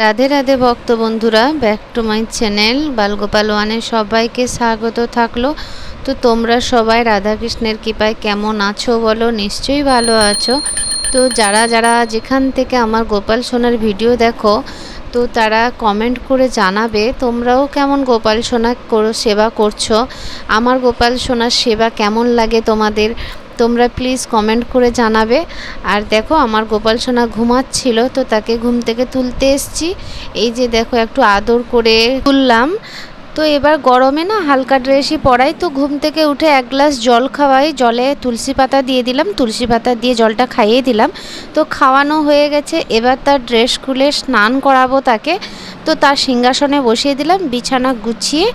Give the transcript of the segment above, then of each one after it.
রাধে রাধে ভক্ত বন্ধুরা, back to my channel Balgopal ওয়ানে সবাইকে স্বাগত থাকলো। তো তোমরা সবাই রাধাকৃষ্ণের কৃপায় কেমন আছো বলো? নিশ্চয়ই ভালো আছো। তো যারা যারা যেখান থেকে আমার গোপাল সোনার ভিডিও দেখো, তো তারা কমেন্ট করে জানাবে তোমরাও কেমন গোপাল সোনা সেবা করছো, আমার গোপাল সোনার সেবা কেমন লাগে তোমাদের। তোমরা প্লিজ কমেন্ট করে জানাবে। আর দেখো আমার গোপাল সোনা ঘুমাচ্ছিল, তো তাকে ঘুম থেকে তুলতে এসেছি। এই যে দেখো একটু আদর করে তুললাম। তো এবার গরমে না হালকা ড্রেসই পরাই, তো ঘুম থেকে উঠে এক গ্লাস জল খাওয়াই, জলে তুলসী পাতা দিয়ে দিলাম, তুলসী পাতা দিয়ে জলটা খাইয়ে দিলাম। তো খাওয়ানো হয়ে গেছে, এবার তার ড্রেস খুলে স্নান করাবো তাকে। তো তার সিংহাসনে বসিয়ে দিলাম, বিছানা গুছিয়ে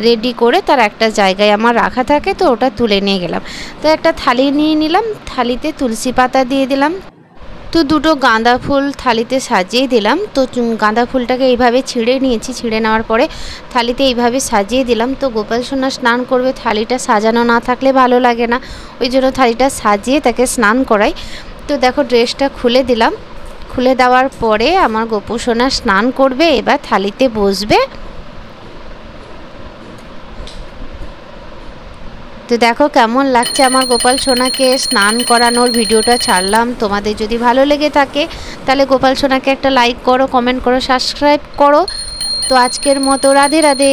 রেডি করে তার একটা জায়গায় আমার রাখা থাকে, তো ওটা তুলে নিয়ে গেলাম। তো একটা থালি নিয়ে নিলাম, থালিতে তুলসী পাতা দিয়ে দিলাম, তো দুটো গাঁদা ফুল থালিতে সাজিয়ে দিলাম। তো গাঁদা ফুলটাকে এইভাবে ছিঁড়ে নিয়েছি, ছিঁড়ে নেওয়ার পরে থালিতে এইভাবে সাজিয়ে দিলাম। তো গোপাল সোনা স্নান করবে, থালিটা সাজানো না থাকলে ভালো লাগে না, ওই জন্য থালিটা সাজিয়ে তাকে স্নান করাই। তো দেখো ড্রেসটা খুলে দিলাম, খুলে দেওয়ার পরে আমার গোপু সোনা স্নান করবে, এবার থালিতে বসবে। তো দেখো কেমন লাগছে আমার গোপাল সোনাকে স্নান করানোর ভিডিওটা ছাড়লাম। তোমাদের যদি ভালো লেগে থাকে তাহলে গোপাল সোনাকে একটা লাইক করো, কমেন্ট করো, সাবস্ক্রাইব করো। তো আজকের মতো রাধে রাধে।